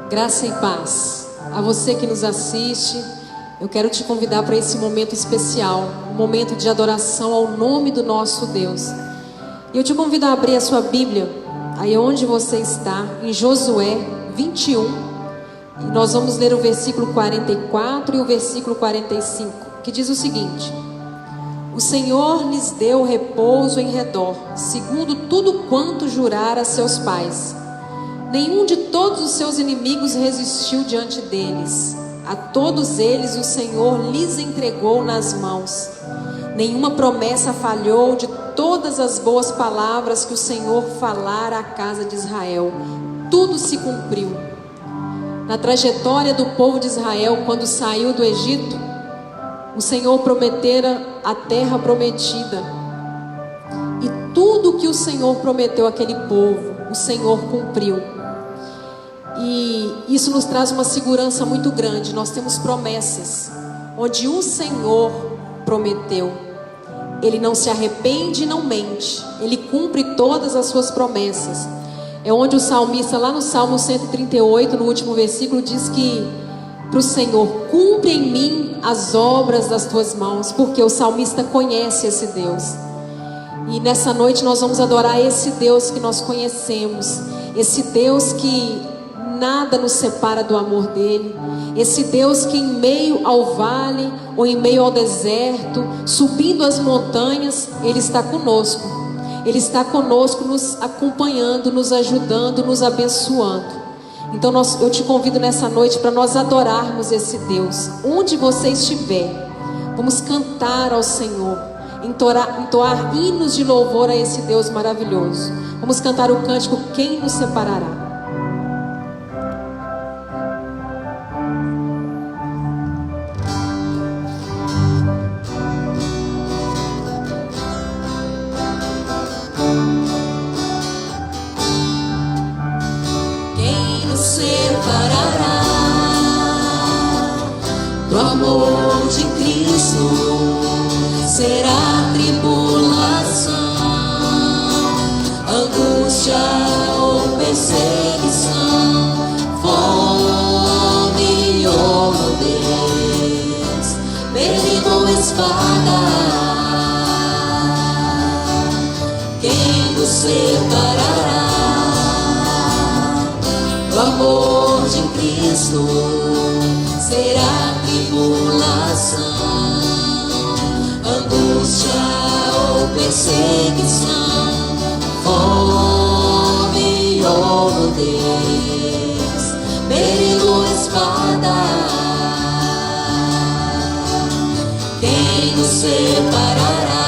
Graça e paz a você que nos assiste. Eu quero te convidar para esse momento especial, um momento de adoração ao nome do nosso Deus. E eu te convido a abrir a sua Bíblia, aí onde você está, em Josué 21. E nós vamos ler o versículo 44 e o versículo 45, que diz o seguinte: O Senhor lhes deu repouso em redor, segundo tudo quanto jurara a seus pais. Nenhum de todos os seus inimigos resistiu diante deles. A todos eles o Senhor lhes entregou nas mãos. Nenhuma promessa falhou de todas as boas palavras que o Senhor falara à casa de Israel. Tudo se cumpriu. Na trajetória do povo de Israel, quando saiu do Egito, o Senhor prometera a terra prometida. E tudo que o Senhor prometeu àquele povo, o Senhor cumpriu. E isso nos traz uma segurança muito grande. Nós temos promessas onde o Senhor prometeu. Ele não se arrepende e não mente. Ele cumpre todas as suas promessas. É onde o salmista, lá no Salmo 138, no último versículo, diz que para o Senhor: cumpre em mim as obras das tuas mãos. Porque o salmista conhece esse Deus. E nessa noite nós vamos adorar esse Deus que nós conhecemos. Esse Deus que nada nos separa do amor dele. Esse Deus que em meio ao vale ou em meio ao deserto, subindo as montanhas, Ele está conosco. Ele está conosco, nos acompanhando, nos ajudando, nos abençoando. Então eu te convido nessa noite para nós adorarmos esse Deus. Onde você estiver, vamos cantar ao Senhor, entoar hinos de louvor a esse Deus maravilhoso. Vamos cantar o cântico Quem nos separará? Do amor de Cristo será tribulação, angústia ou perseguição, fome ou nudez, perigo ou espada. Quem nos separará do amor de Cristo? Será tribulação, angústia ou perseguição, fome ou nudez, perigo ou espada. Quem nos separará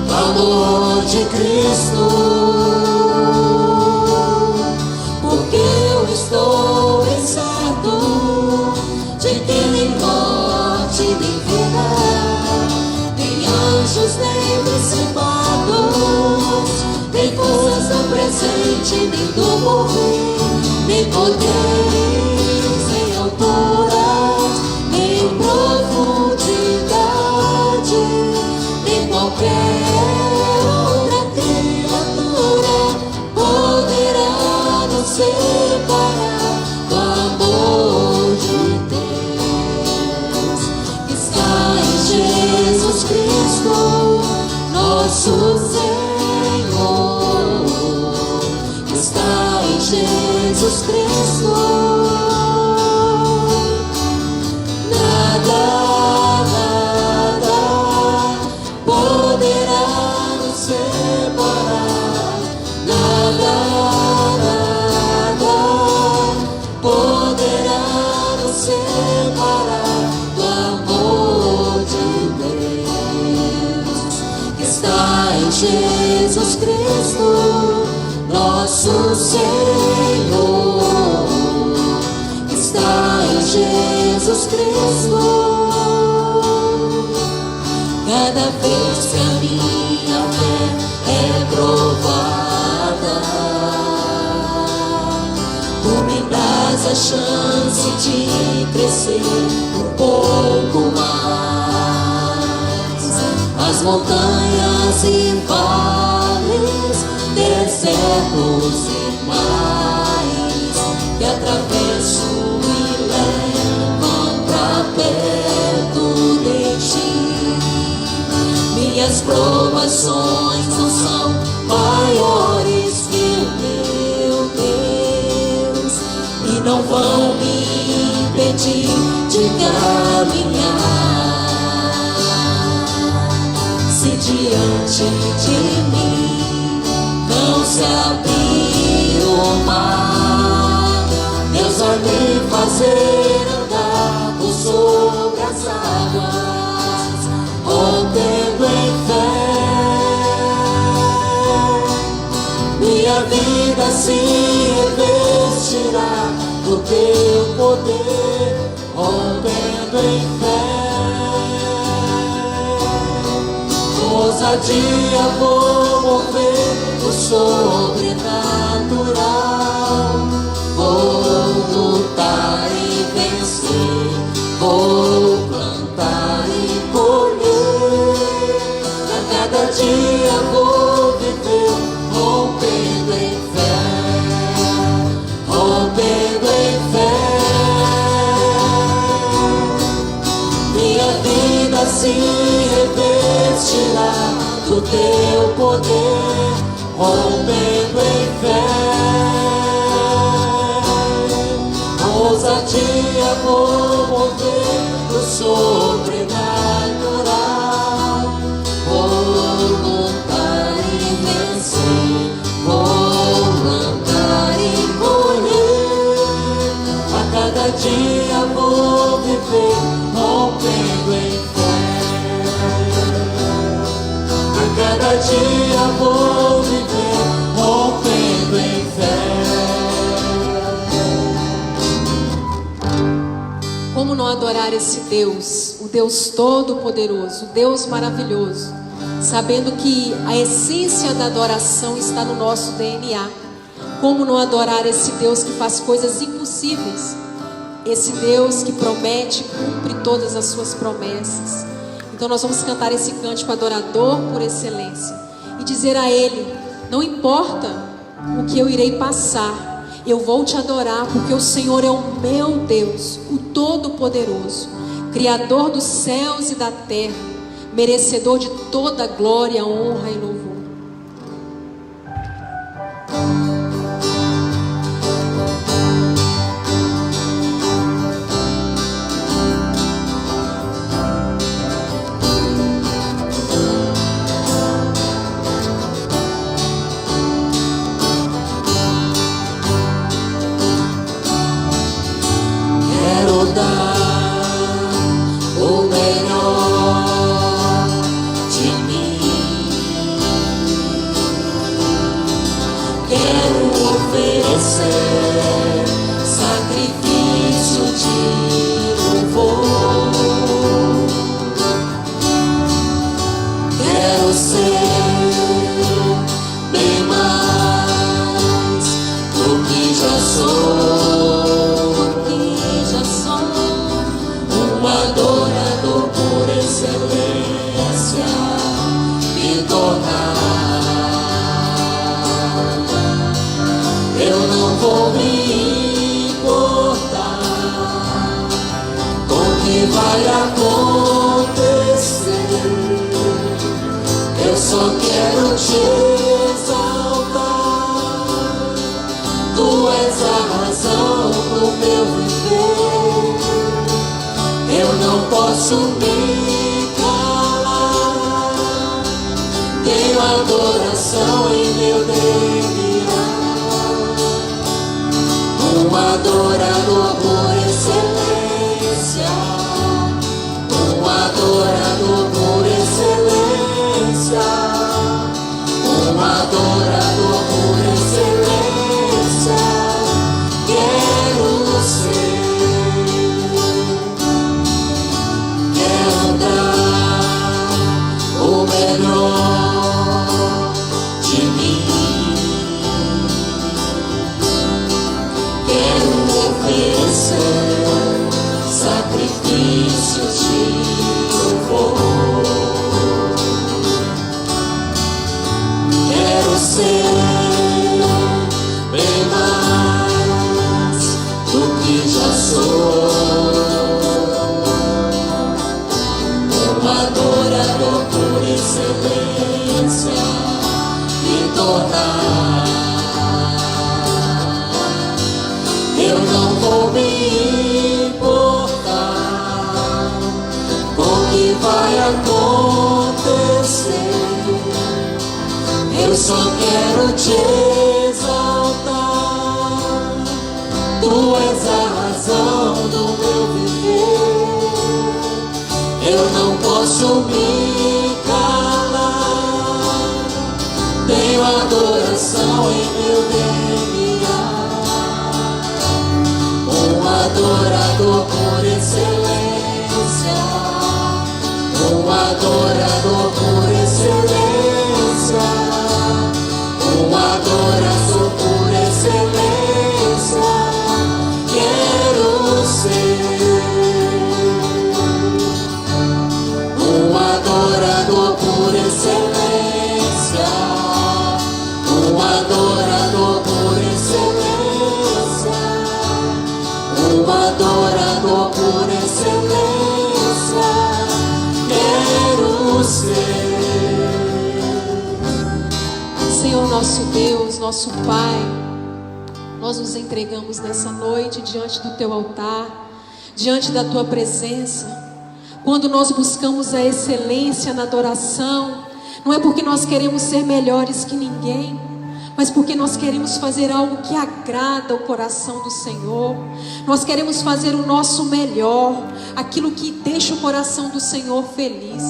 do amor de Cristo? Porque eu estou de que nem morte, nem vida, nem anjos, nem principados, nem coisas do presente, nem do porvir, nem poderes, nem alturas, nem profundidade, nem qualquer outra criatura poderá nos separar do amor de Deus. Está em Jesus Cristo, nosso Senhor. Está em Jesus Cristo. Nada, nada poderá nos separar. Nada, nada poderá nos separar do amor de Deus. Que está em Jesus Cristo, nosso Senhor. Que está em Jesus Cristo. Cada vez que a minha fé é provada, tu me dás a chance de crescer um pouco mais. As montanhas e vales, desertos e mares, me atravessam e levam pra perto de ti. Minhas provações não são maiores que o meu Deus e não vão me impedir de caminhar. Se diante de mim não se abrir o mar, Deus vai me fazer andar por sobre as águas, rompendo em fé. Minha vida se revestirá do teu poder, rompendo em fé. Com ousadia vou mover o sobrenatural. Vou lutar e vencer, vou plantar e colher. A cada dia vou viver rompendo em fé, rompendo em fé. Minha vida se revestirá do teu poder, rompendo em fé. Com ousadia vou mover o sobrenatural. Vou lutar e vencer, vou plantar e colher. A cada dia vou viver rompendo em fé. A cada dia vou viver rompendo em fé. Como não adorar esse Deus, o Deus todo-poderoso, o Deus maravilhoso, sabendo que a essência da adoração está no nosso DNA. Como não adorar esse Deus que faz coisas impossíveis, esse Deus que promete e cumpre todas as suas promessas. Então nós vamos cantar esse cântico adorador por excelência e dizer a Ele: não importa o que eu irei passar, eu vou te adorar, porque o Senhor é o meu Deus, o Todo-Poderoso, Criador dos céus e da terra, merecedor de toda glória, honra e louvor. Quero dar o melhor de mim. Quero oferecer sacrifício de louvor. Quero ser bem mais do que já sou. Um adorador por excelência me tornar. Eu não vou me importar com o que vai acontecer. Eu só quero te exaltar. Tu és a razão do meu viver. Eu não posso me calar. Tenho adoração em meu DNA. Um adorador por excelência. Um adorador por excelência. Um adorador por excelência. Quero ser. O melhor de mim. Quero oferecer sacrifícios de louvor. Quero ser bem mais excelência me tornar. Eu não vou me importar com o que vai acontecer. Eu só quero te exaltar. Tu és a razão do meu viver. Eu não posso me calar. Tenho adoração em meu DNA. Um adorador por excelência. Um adorador por excelência. Um adorador por excelência. Quero ser um adorador por excelência. Um adorador por excelência. Um adorador por excelência. Quero ser. Senhor nosso Deus, nosso Pai, nós nos entregamos nessa noite diante do Teu altar, diante da Tua presença. Quando nós buscamos a excelência na adoração, não é porque nós queremos ser melhores que ninguém, mas porque nós queremos fazer algo que agrada o coração do Senhor. Nós queremos fazer o nosso melhor, aquilo que deixa o coração do Senhor feliz.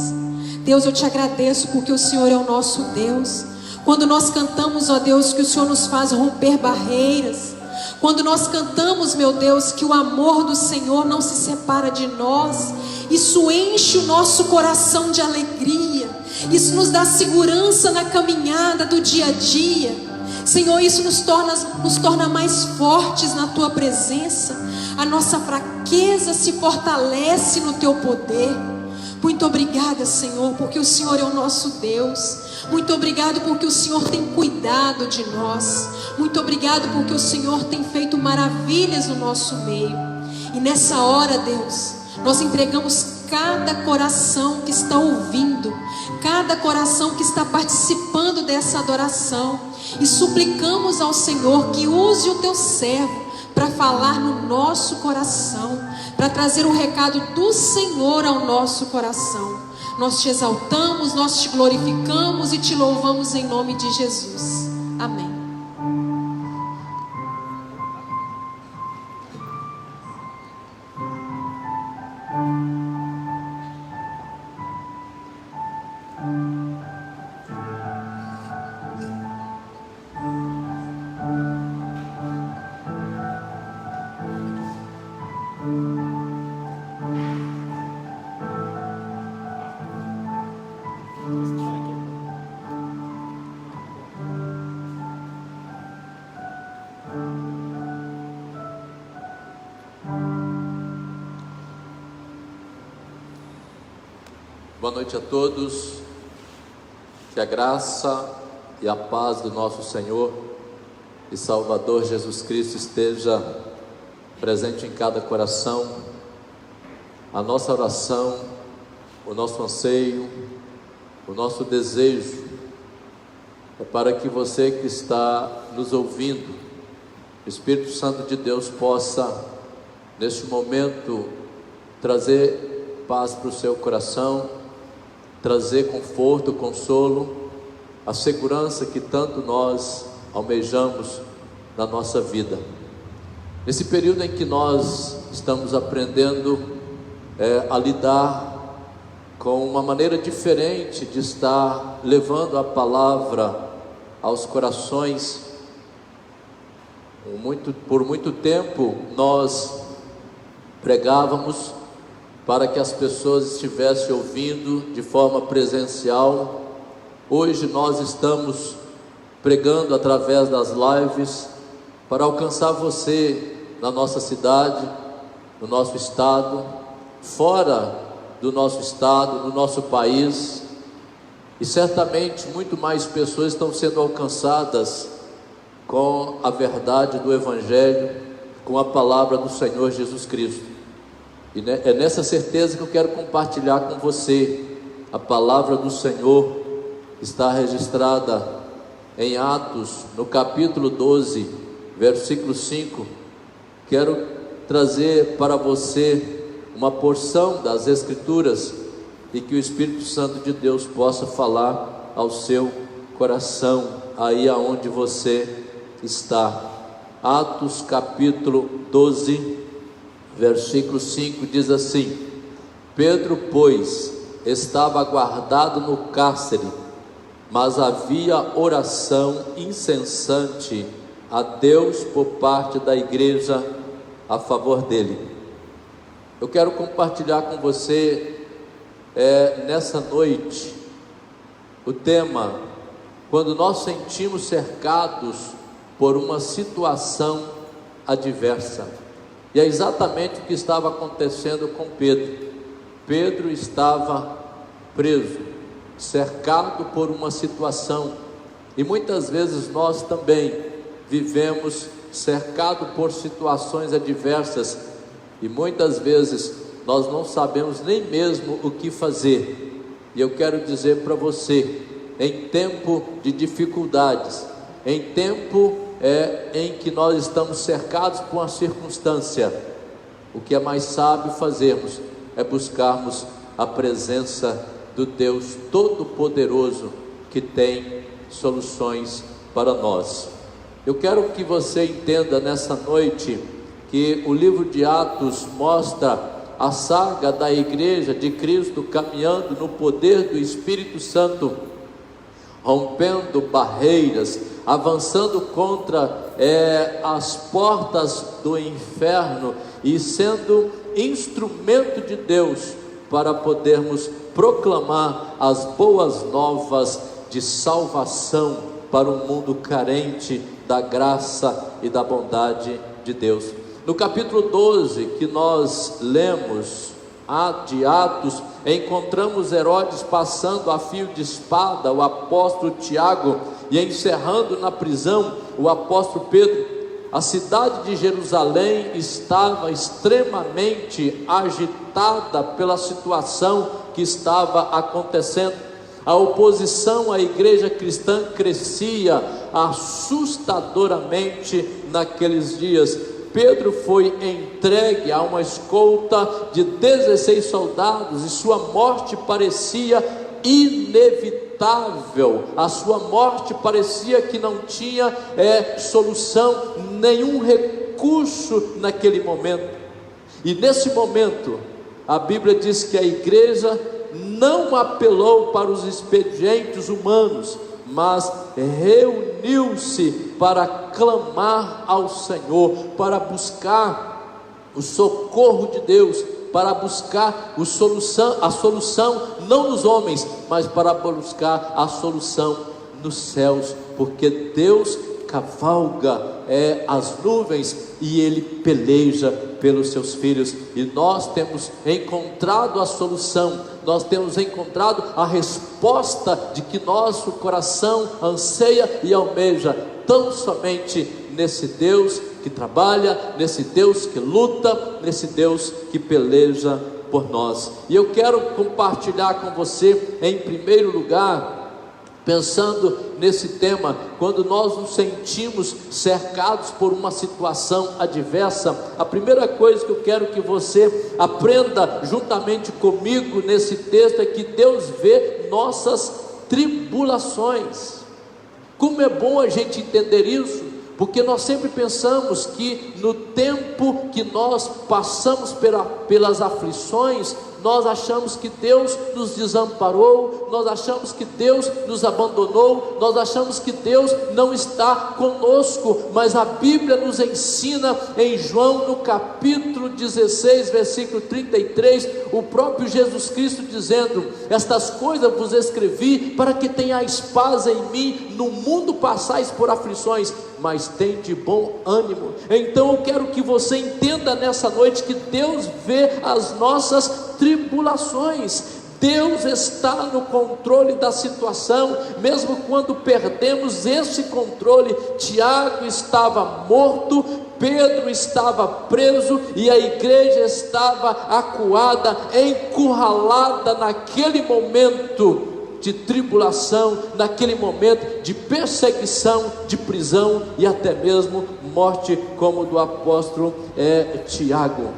Deus, eu te agradeço porque o Senhor é o nosso Deus. Quando nós cantamos, ó Deus, que o Senhor nos faz romper barreiras. Quando nós cantamos, meu Deus, que o amor do Senhor não se separa de nós, isso enche o nosso coração de alegria. Isso nos dá segurança na caminhada do dia a dia. Senhor, isso nos torna mais fortes na Tua presença. A nossa fraqueza se fortalece no Teu poder. Muito obrigada, Senhor, porque o Senhor é o nosso Deus. Muito obrigado porque o Senhor tem cuidado de nós. Muito obrigado porque o Senhor tem feito maravilhas no nosso meio. E nessa hora, Deus, nós entregamos cada coração que está ouvindo, cada coração que está participando dessa adoração, e suplicamos ao Senhor que use o Teu servo para falar no nosso coração, para trazer o recado do Senhor ao nosso coração. Nós te exaltamos, nós te glorificamos e te louvamos em nome de Jesus. Amém. Boa noite a todos, que a graça e a paz do nosso Senhor e Salvador Jesus Cristo esteja presente em cada coração. A nossa oração, o nosso anseio, o nosso desejo é para que você que está nos ouvindo, o Espírito Santo de Deus possa, neste momento, trazer paz para o seu coração, trazer conforto, consolo, a segurança que tanto nós almejamos na nossa vida. Nesse período em que nós estamos aprendendo a lidar com uma maneira diferente de estar levando a palavra aos corações. Por muito tempo nós pregávamos para que as pessoas estivessem ouvindo de forma presencial. Hoje nós estamos pregando através das lives para alcançar você na nossa cidade, no nosso estado, fora do nosso estado, no nosso país, e certamente muito mais pessoas estão sendo alcançadas com a verdade do Evangelho, com a palavra do Senhor Jesus Cristo. E é nessa certeza que eu quero compartilhar com você A palavra do Senhor está registrada em Atos, no capítulo 12, versículo 5. Quero trazer para você uma porção das Escrituras e que o Espírito Santo de Deus possa falar ao seu coração, aí aonde você está. Atos capítulo 12, versículo 5 diz assim: Pedro, pois, estava guardado no cárcere, mas havia oração incessante a Deus por parte da igreja a favor dele. Eu quero compartilhar com você nessa noite o tema: quando nós sentimos cercados por uma situação adversa. E é exatamente o que estava acontecendo com Pedro. Pedro estava preso, cercado por uma situação, e muitas vezes nós também vivemos cercado por situações adversas, e muitas vezes nós não sabemos nem mesmo o que fazer. E eu quero dizer para você, em tempo de dificuldades, em tempo em que nós estamos cercados por uma circunstância, o que é mais sábio fazermos é buscarmos a presença do Deus Todo-Poderoso, que tem soluções para nós. Eu quero que você entenda nessa noite que o livro de Atos mostra a saga da igreja de Cristo caminhando no poder do Espírito Santo, rompendo barreiras, avançando contra as portas do inferno e sendo instrumento de Deus para podermos proclamar as boas novas de salvação para um mundo carente da graça e da bondade de Deus. No capítulo 12 que nós lemos de Atos, encontramos Herodes passando a fio de espada o apóstolo Tiago e encerrando na prisão o apóstolo Pedro. A cidade de Jerusalém estava extremamente agitada pela situação que estava acontecendo. A oposição à igreja cristã crescia assustadoramente naqueles dias. Pedro foi entregue a uma escolta de 16 soldados e sua morte parecia inevitável. A sua morte parecia que não tinha solução, nenhum recurso naquele momento. E nesse momento, a Bíblia diz que a igreja não apelou para os expedientes humanos, mas reuniu-se para clamar ao Senhor, para buscar o socorro de Deus, para buscar a solução não nos homens, mas para buscar a solução nos céus, porque Deus cavalga as nuvens e Ele peleja pelos seus filhos, e nós temos encontrado a solução, nós temos encontrado a resposta de que nosso coração anseia e almeja, tão somente nesse Deus que trabalha, nesse Deus que luta, nesse Deus que peleja por nós. E eu quero compartilhar com você, em primeiro lugar, pensando nesse tema, quando nós nos sentimos cercados por uma situação adversa, a primeira coisa que eu quero que você aprenda juntamente comigo nesse texto é que Deus vê nossas tribulações. Como é bom a gente entender isso, porque nós sempre pensamos que no tempo que nós passamos pelas aflições, nós achamos que Deus nos desamparou, nós achamos que Deus nos abandonou, nós achamos que Deus não está conosco, mas a Bíblia nos ensina em João no capítulo 16, versículo 33, o próprio Jesus Cristo dizendo: estas coisas vos escrevi para que tenhais paz em mim, no mundo passais por aflições, mas tende bom ânimo. Então eu quero que você entenda nessa noite que Deus vê as nossas tribulações. Deus está no controle da situação, mesmo quando perdemos esse controle. Tiago estava morto, Pedro estava preso e a igreja estava acuada, encurralada naquele momento de tribulação, naquele momento de perseguição, de prisão e até mesmo morte, como do apóstolo Tiago.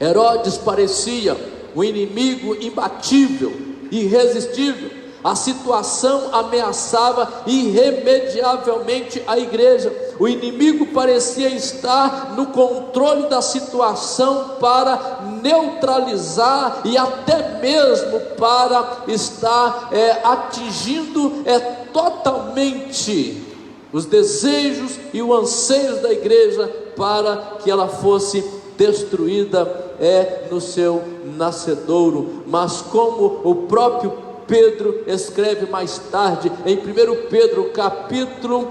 Herodes parecia o inimigo imbatível, irresistível. A situação ameaçava irremediavelmente a igreja. O inimigo parecia estar no controle da situação para neutralizar e até mesmo para estar atingindo totalmente os desejos e os anseios da igreja para que ela fosse destruída no seu nascedouro. Mas como o próprio Pedro escreve mais tarde, em 1 Pedro capítulo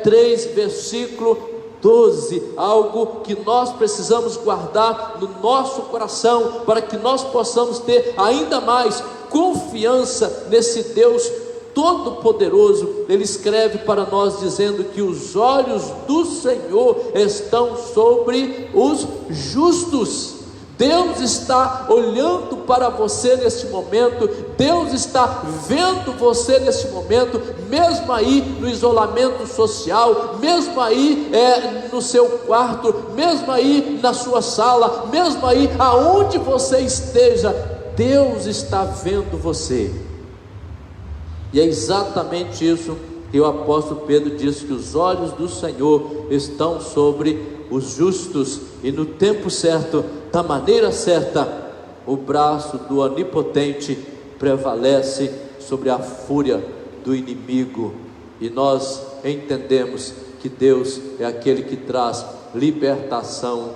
3, versículo 12, algo que nós precisamos guardar no nosso coração, para que nós possamos ter ainda mais confiança nesse Deus Todo-Poderoso. Ele escreve para nós dizendo que os olhos do Senhor estão sobre os justos. Deus está olhando para você neste momento, Deus está vendo você neste momento, mesmo aí no isolamento social, mesmo aí no seu quarto, mesmo aí na sua sala, mesmo aí aonde você esteja, Deus está vendo você. E é exatamente isso que o apóstolo Pedro diz, que os olhos do Senhor estão sobre os justos, e no tempo certo, da maneira certa, o braço do onipotente prevalece sobre a fúria do inimigo. E nós entendemos que Deus é aquele que traz libertação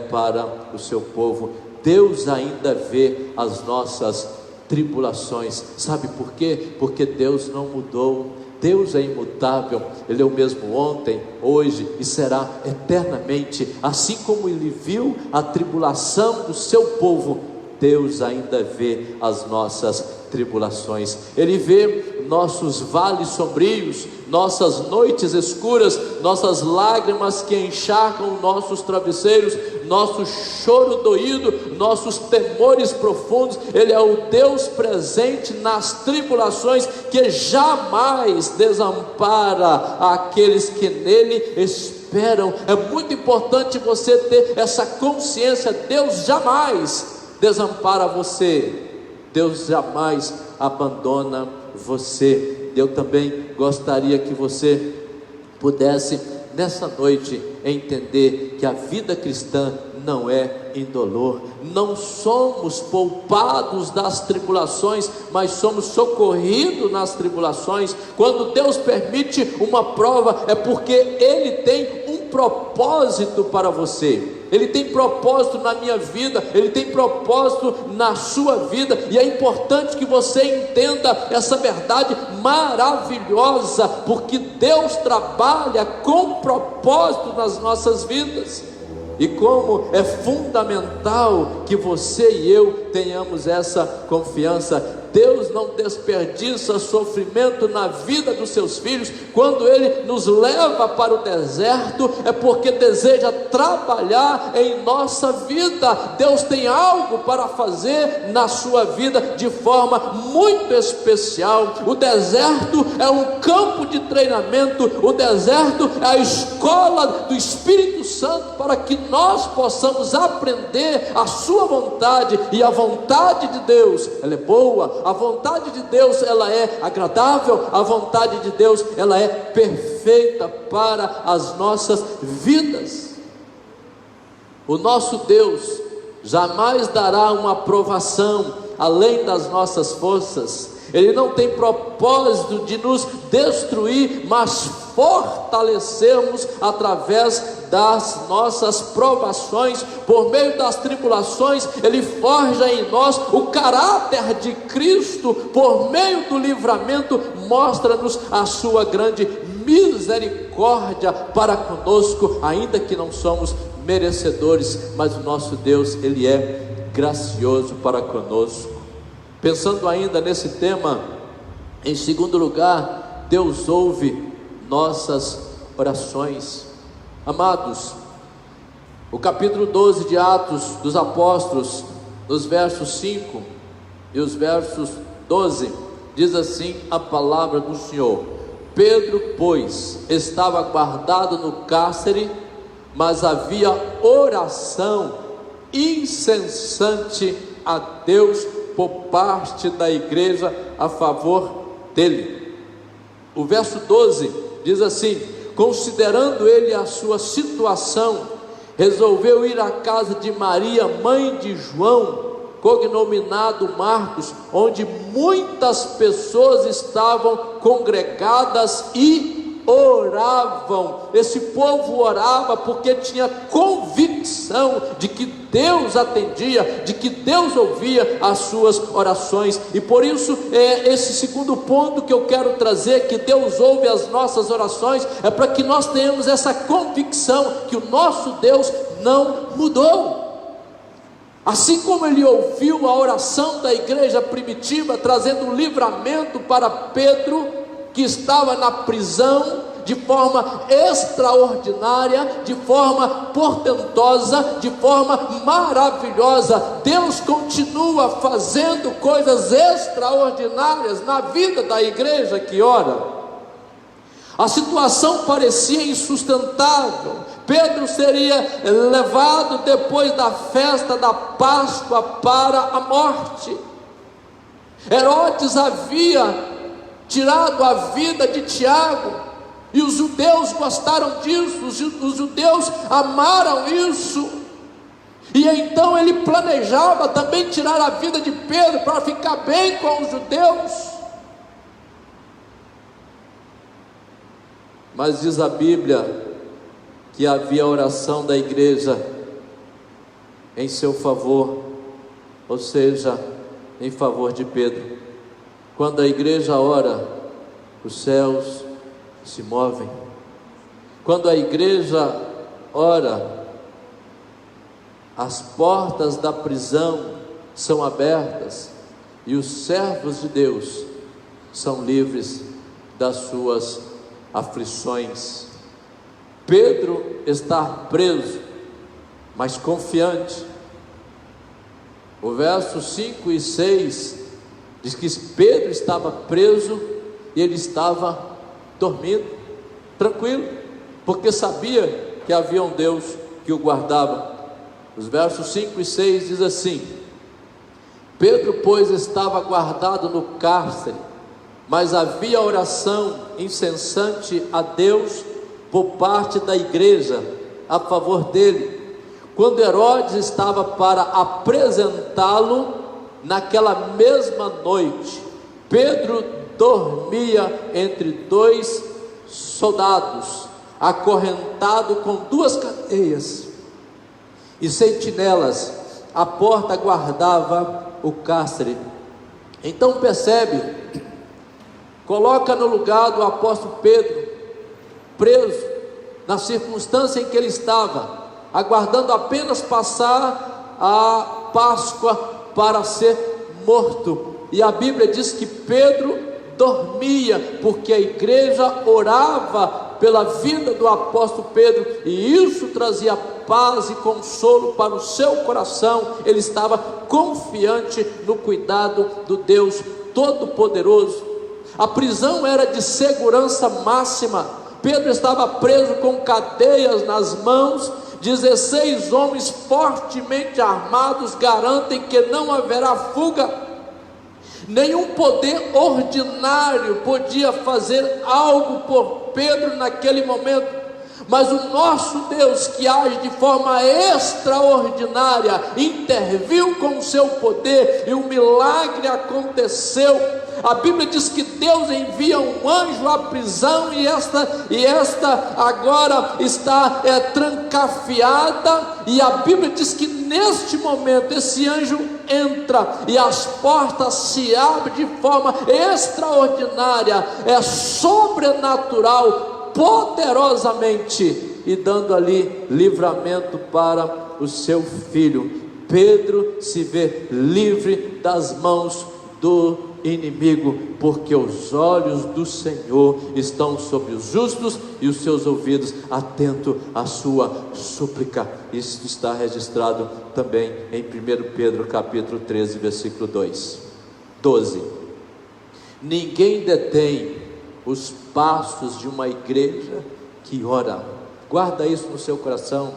para o seu povo. Deus ainda vê as nossas tribulações. Sabe por quê? Porque Deus não mudou. Deus é imutável, Ele é o mesmo ontem, hoje e será eternamente. Assim como Ele viu a tribulação do seu povo, Deus ainda vê as nossas tribulações. Ele vê nossos vales sombrios, nossas noites escuras, nossas lágrimas que encharcam nossos travesseiros, nosso choro doído, nossos temores profundos. Ele é o Deus presente nas tribulações, que jamais desampara aqueles que nele esperam. É muito importante você ter essa consciência. Deus jamais desampara você, Deus jamais abandona você. Eu também gostaria que você pudesse nessa noite entender que a vida cristã não é indolor. Não somos poupados das tribulações, mas somos socorridos nas tribulações. Quando Deus permite uma prova, é porque Ele tem um propósito para você. Ele tem propósito na minha vida, Ele tem propósito na sua vida, e é importante que você entenda essa verdade maravilhosa, porque Deus trabalha com propósito nas nossas vidas. E como é fundamental que você e eu tenhamos essa confiança. Deus não desperdiça sofrimento na vida dos seus filhos. Quando Ele nos leva para o deserto, é porque deseja trabalhar em nossa vida. Deus tem algo para fazer na sua vida de forma muito especial. O deserto é um campo de treinamento. O deserto é a escola do Espírito Santo, para que nós possamos aprender a sua vontade. E a vontade de Deus, ela é boa. A vontade de Deus, ela é agradável. A vontade de Deus, ela é perfeita para as nossas vidas. O nosso Deus jamais dará uma aprovação além das nossas forças. Ele não tem propósito de nos destruir, mas fortalecermos através das nossas provações. Por meio das tribulações, Ele forja em nós o caráter de Cristo. Por meio do livramento, mostra-nos a sua grande misericórdia para conosco, ainda que não somos merecedores, mas o nosso Deus, Ele é gracioso para conosco. Pensando ainda nesse tema, em segundo lugar, Deus ouve nossas orações. Amados, o capítulo 12 de Atos dos Apóstolos, nos versos 5 e os versos 12, diz assim a palavra do Senhor: Pedro, pois, estava guardado no cárcere, mas havia oração incessante a Deus por parte da igreja a favor dele. O verso 12 diz assim: considerando ele a sua situação, resolveu ir à casa de Maria, mãe de João, cognominado Marcos, onde muitas pessoas estavam congregadas e oravam. Esse povo orava porque tinha convicção de que Deus atendia, de que Deus ouvia as suas orações. E por isso esse segundo ponto que eu quero trazer, que Deus ouve as nossas orações, é para que nós tenhamos essa convicção que o nosso Deus não mudou. Assim como ele ouviu a oração da igreja primitiva, trazendo um livramento para Pedro, que estava na prisão, de forma extraordinária, de forma portentosa, de forma maravilhosa, Deus continua fazendo coisas extraordinárias na vida da igreja que ora. A situação parecia insustentável. Pedro seria levado depois da festa da Páscoa para a morte. Herodes havia tirado a vida de Tiago, e os judeus gostaram disso, os judeus amaram isso, e então ele planejava também tirar a vida de Pedro para ficar bem com os judeus. Mas diz a Bíblia que havia oração da igreja em seu favor, ou seja, em favor de Pedro. Quando a igreja ora, os céus se movem. Quando a igreja ora, as portas da prisão são abertas e os servos de Deus são livres das suas aflições. Pedro está preso, mas confiante. O verso 5 e 6 diz que Pedro estava preso e ele estava dormindo, tranquilo, porque sabia que havia um Deus que o guardava. Os versos 5 e 6 diz assim: Pedro, pois, estava guardado no cárcere, mas havia oração incessante a Deus por parte da igreja a favor dele. Quando Herodes estava para apresentá-lo, naquela mesma noite, Pedro dormia entre dois soldados, acorrentado com duas cadeias e sentinelas. A porta guardava o cárcere. Então percebe, coloca no lugar do apóstolo Pedro, preso, na circunstância em que ele estava, aguardando apenas passar a Páscoa para ser morto. E a Bíblia diz que Pedro dormia, porque a igreja orava pela vida do apóstolo Pedro, e isso trazia paz e consolo para o seu coração. Ele estava confiante no cuidado do Deus Todo-Poderoso. A prisão era de segurança máxima. Pedro estava preso com cadeias nas mãos. 16 homens fortemente armados garantem que não haverá fuga. Nenhum poder ordinário podia fazer algo por Pedro naquele momento, mas o nosso Deus, que age de forma extraordinária, interviu com o seu poder e o milagre aconteceu. A Bíblia diz que Deus envia um anjo à prisão, e esta agora está trancafiada, e a Bíblia diz que neste momento esse anjo entra e as portas se abrem de forma extraordinária, sobrenatural, poderosamente, e dando ali livramento para o seu filho. Pedro se vê livre das mãos do inimigo, porque os olhos do Senhor estão sobre os justos e os seus ouvidos atentos à sua súplica. Isso está registrado também em 1 Pedro capítulo 13, versículo 12. Ninguém detém os passos de uma igreja que ora. Guarda isso no seu coração.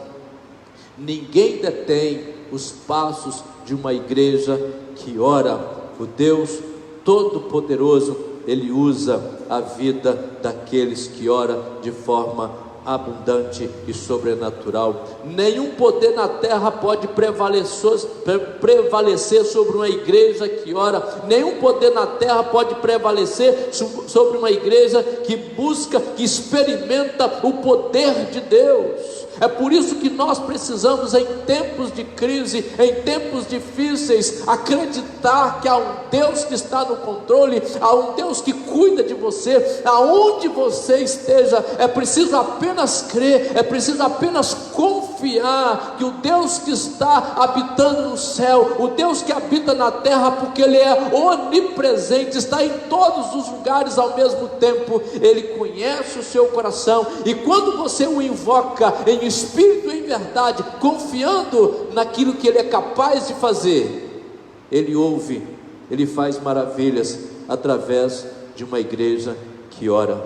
Ninguém detém os passos de uma igreja que ora. O Deus Todo-Poderoso, Ele usa a vida daqueles que oram de forma abundante e sobrenatural. Nenhum poder na terra pode prevalecer sobre uma igreja que ora. Nenhum poder na terra pode prevalecer sobre uma igreja que busca, que experimenta o poder de Deus. É por isso que nós precisamos, em tempos de crise, em tempos difíceis, acreditar que há um Deus que está no controle, há um Deus que cuida de você, aonde você esteja. É preciso apenas crer, é preciso apenas confiar que o Deus que está habitando no céu, o Deus que habita na terra, porque Ele é onipresente, está em todos os lugares ao mesmo tempo. Ele conhece o seu coração, e quando você o invoca em espírito e em verdade, confiando naquilo que Ele é capaz de fazer, Ele ouve, Ele faz maravilhas através de uma igreja que ora.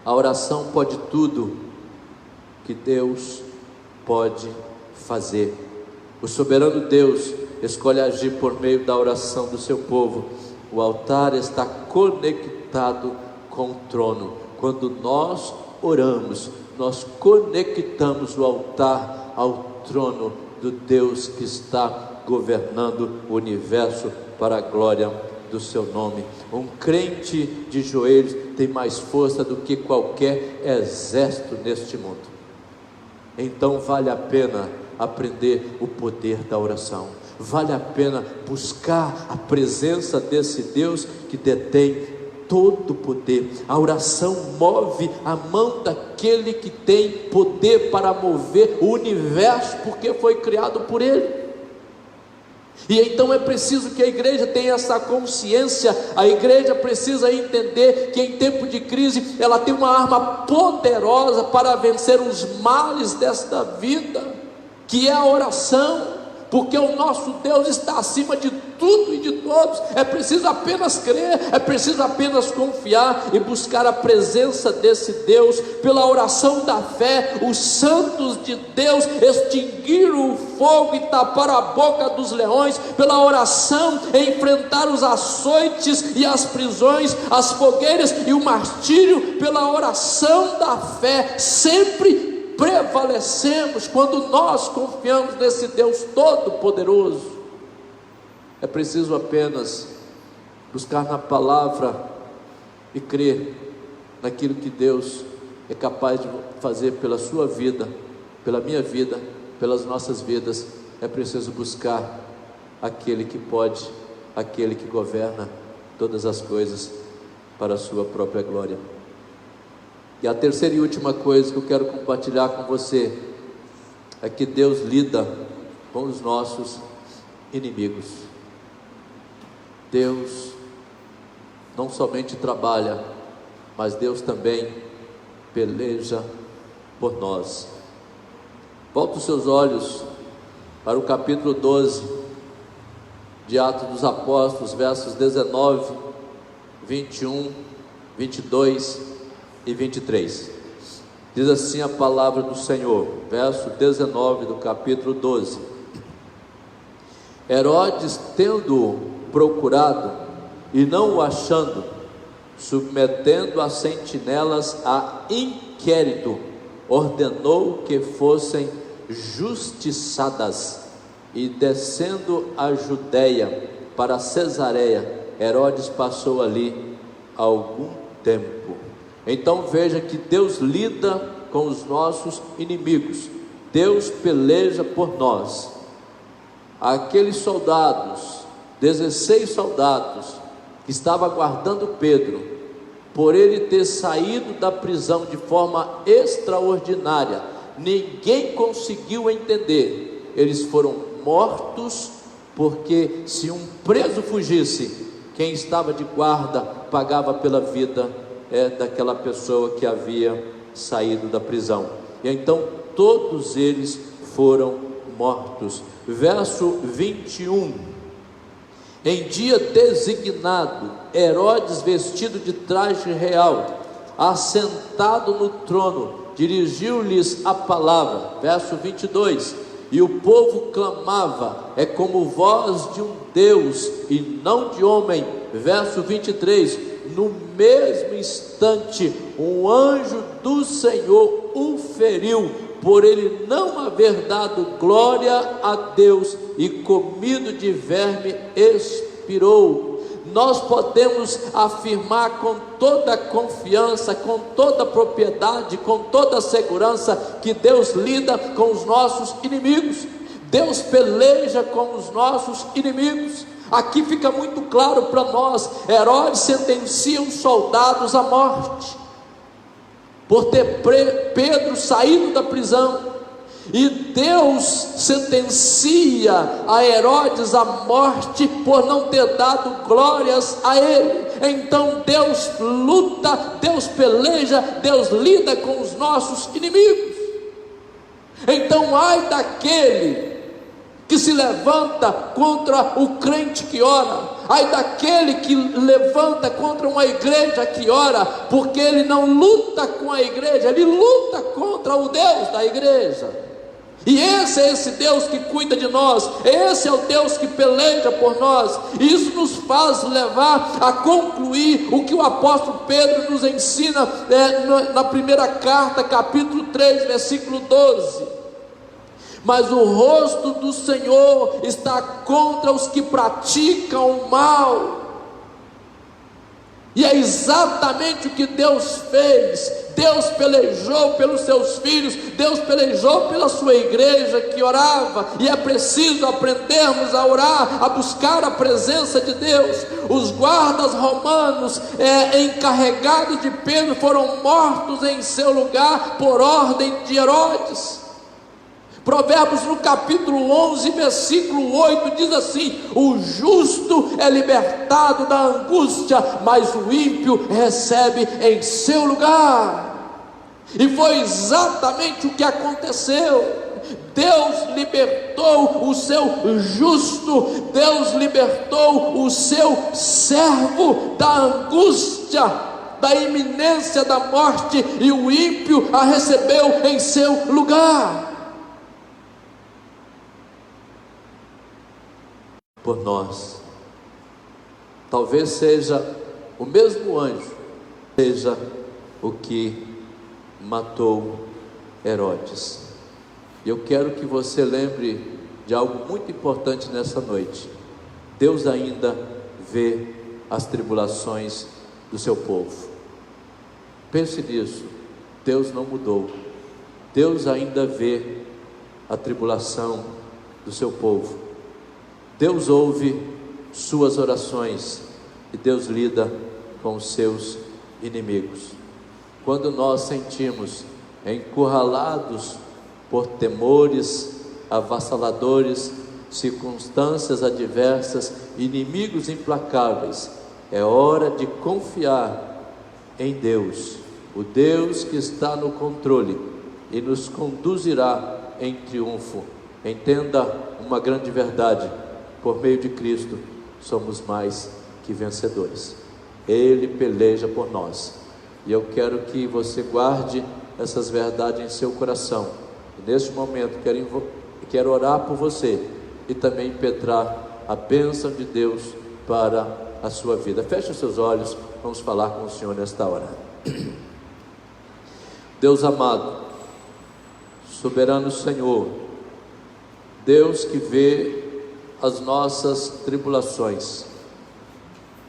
A oração pode tudo que Deus pode fazer. O soberano Deus escolhe agir por meio da oração do seu povo. O altar está conectado com o trono. Quando nós oramos, nós conectamos o altar ao trono do Deus que está governando o universo para a glória do seu nome. Um crente de joelhos tem mais força do que qualquer exército neste mundo. Então vale a pena aprender o poder da oração. Vale a pena buscar a presença desse Deus que detém todo o poder. A oração move a mão daquele que tem poder para mover o universo, porque foi criado por Ele. E então é preciso que a igreja tenha essa consciência. A igreja precisa entender que em tempo de crise ela tem uma arma poderosa para vencer os males desta vida, que é a oração. Porque o nosso Deus está acima de tudo e de todos. É preciso apenas crer, é preciso apenas confiar e buscar a presença desse Deus. Pela oração da fé, os santos de Deus extinguiram o fogo e taparam a boca dos leões. Pela oração, enfrentaram os açoites e as prisões, as fogueiras e o martírio. Pela oração da fé, sempre prevalecemos quando nós confiamos nesse Deus Todo-Poderoso. É preciso apenas buscar na palavra e crer naquilo que Deus é capaz de fazer pela sua vida, pela minha vida, pelas nossas vidas. É preciso buscar aquele que pode, aquele que governa todas as coisas para a sua própria glória. E a terceira e última coisa que eu quero compartilhar com você é que Deus lida com os nossos inimigos. Deus não somente trabalha, mas Deus também peleja por nós. Volta os seus olhos para o capítulo 12 de Atos dos Apóstolos, versos 19, 21, 22 e 23, diz assim a palavra do Senhor, verso 19 do capítulo 12: Herodes, tendo-o procurado e não o achando, submetendo as sentinelas a inquérito, ordenou que fossem justiçadas, e descendo a Judeia para Cesareia, Herodes passou ali algum tempo. Então veja que Deus lida com os nossos inimigos, Deus peleja por nós. Aqueles soldados, 16 soldados, que estavam aguardando Pedro, por ele ter saído da prisão de forma extraordinária, ninguém conseguiu entender. Eles foram mortos porque se um preso fugisse, quem estava de guarda pagava pela vida daquela pessoa que havia saído da prisão. E então todos eles foram mortos. Verso 21: em dia designado, Herodes, vestido de traje real, assentado no trono, dirigiu-lhes a palavra. Verso 22: e o povo clamava: é como voz de um Deus e não de homem. Verso 23: no mesmo instante, um anjo do Senhor o feriu, por ele não haver dado glória a Deus, e comido de verme expirou. Nós podemos afirmar com toda confiança, com toda propriedade, com toda segurança, que Deus lida com os nossos inimigos. Deus peleja com os nossos inimigos. Aqui fica muito claro para nós: Herodes sentencia os soldados à morte, por ter Pedro saído da prisão. E Deus sentencia a Herodes a morte por não ter dado glórias a ele. Então Deus luta, Deus peleja, Deus lida com os nossos inimigos. Então ai daquele que se levanta contra o crente que ora, ai daquele que levanta contra uma igreja que ora, porque ele não luta com a igreja, ele luta contra o Deus da igreja. E esse é esse Deus que cuida de nós, esse é o Deus que peleja por nós. E isso nos faz levar a concluir o que o apóstolo Pedro nos ensina na primeira carta, capítulo 3, versículo 12: mas o rosto do Senhor está contra os que praticam o mal. E é exatamente o que Deus fez. Deus pelejou pelos seus filhos, Deus pelejou pela sua igreja que orava. E é preciso aprendermos a orar, a buscar a presença de Deus. Os guardas romanos encarregados de Pedro foram mortos em seu lugar por ordem de Herodes. Provérbios no capítulo 11, versículo 8 diz assim: o justo é libertado da angústia, mas o ímpio recebe em seu lugar. E foi exatamente o que aconteceu. Deus libertou o seu justo, Deus libertou o seu servo da angústia, da iminência da morte, e o ímpio a recebeu em seu lugar. Por nós, talvez seja o mesmo anjo, seja o que matou Herodes. E eu quero que você lembre de algo muito importante nessa noite: Deus ainda vê as tribulações do seu povo. Pense nisso, Deus não mudou, Deus ainda vê a tribulação do seu povo. Deus ouve suas orações e Deus lida com os seus inimigos. Quando nós sentimos encurralados por temores avassaladores, circunstâncias adversas, inimigos implacáveis, é hora de confiar em Deus, o Deus que está no controle e nos conduzirá em triunfo. Entenda uma grande verdade: por meio de Cristo somos mais que vencedores. Ele peleja por nós. E eu quero que você guarde essas verdades em seu coração. E neste momento quero orar por você e também impetrar a bênção de Deus para a sua vida. Feche os seus olhos, vamos falar com o Senhor nesta hora. Deus amado, soberano Senhor, Deus que vê as nossas tribulações,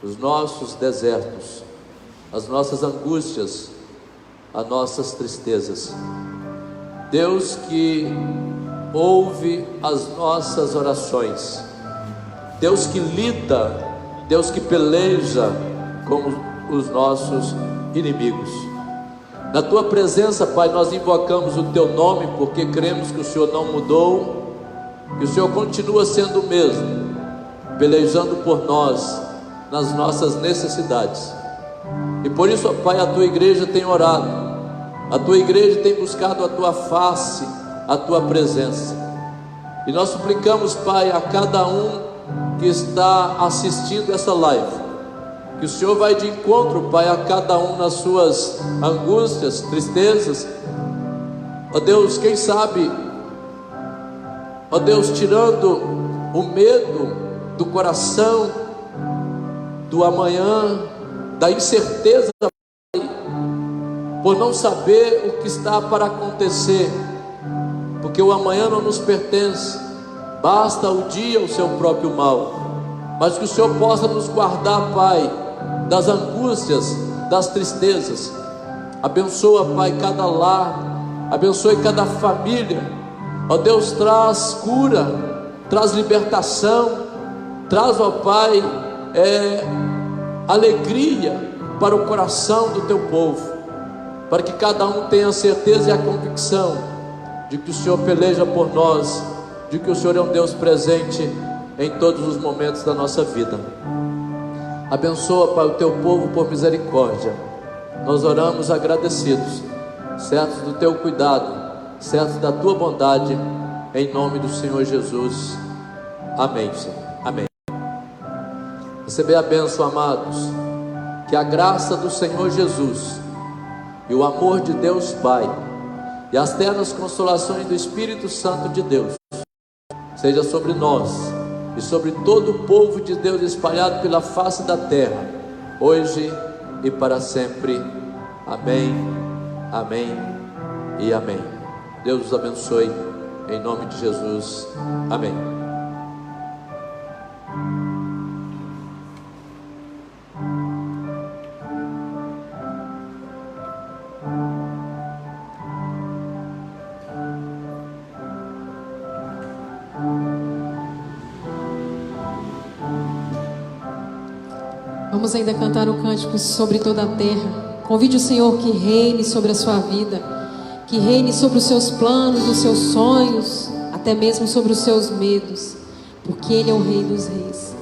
os nossos desertos, as nossas angústias, as nossas tristezas. Deus que ouve as nossas orações, Deus que lida, Deus que peleja com os nossos inimigos. Na tua presença, Pai, nós invocamos o teu nome, porque cremos que o Senhor não mudou, que o Senhor continua sendo o mesmo, pelejando por nós, nas nossas necessidades. E por isso, ó Pai, a tua igreja tem orado, a tua igreja tem buscado a tua face, a tua presença. E nós suplicamos, Pai, a cada um que está assistindo essa live, que o Senhor vai de encontro, Pai, a cada um nas suas angústias, tristezas. Ó Deus, quem sabe, ó Deus, tirando o medo do coração, do amanhã, da incerteza, Pai, por não saber o que está para acontecer, porque o amanhã não nos pertence, basta o dia o seu próprio mal. Mas que o Senhor possa nos guardar, Pai, das angústias, das tristezas. Abençoa, Pai, cada lar, abençoe cada família. Ó Deus, traz cura, traz libertação, traz, ó Pai, alegria para o coração do teu povo, para que cada um tenha a certeza e a convicção de que o Senhor peleja por nós, de que o Senhor é um Deus presente em todos os momentos da nossa vida. Abençoa, Pai, o teu povo por misericórdia. Nós oramos agradecidos, certos do teu cuidado, certos da tua bondade, em nome do Senhor Jesus. Amém, Senhor. Amém. Receber a bênção, amados. Que a graça do Senhor Jesus e o amor de Deus Pai e as ternas consolações do Espírito Santo de Deus seja sobre nós e sobre todo o povo de Deus espalhado pela face da terra, hoje e para sempre. Amém, amém e amém. Deus os abençoe, em nome de Jesus. Amém. Vamos ainda cantar o cântico sobre toda a terra. Convide o Senhor que reine sobre a sua vida, que reine sobre os seus planos, os seus sonhos, até mesmo sobre os seus medos, porque Ele é o Rei dos Reis.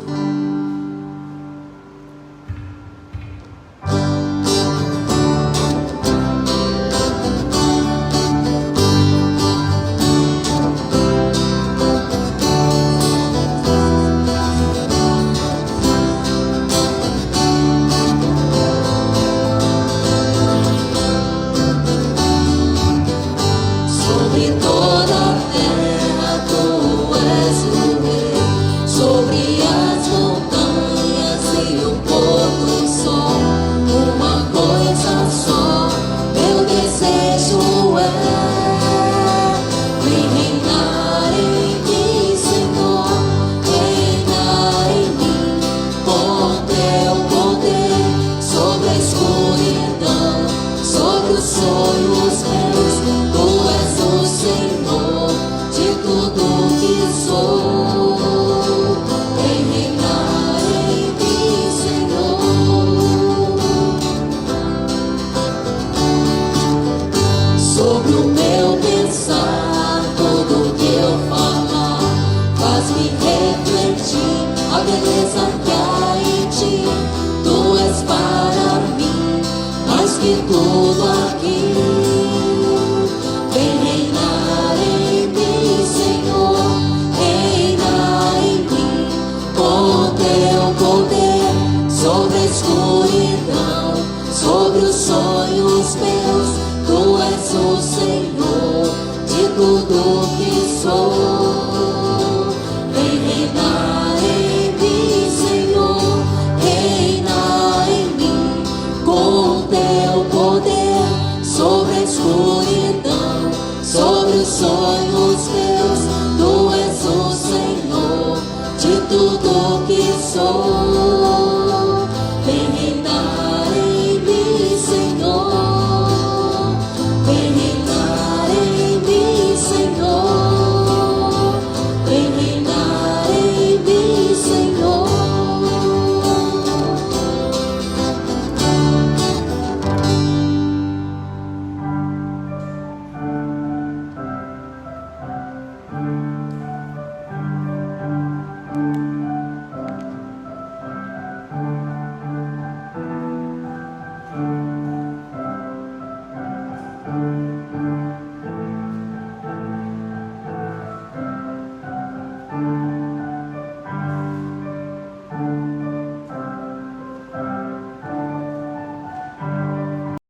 Sobre toda a terra tu és o rei, sobre as montanhas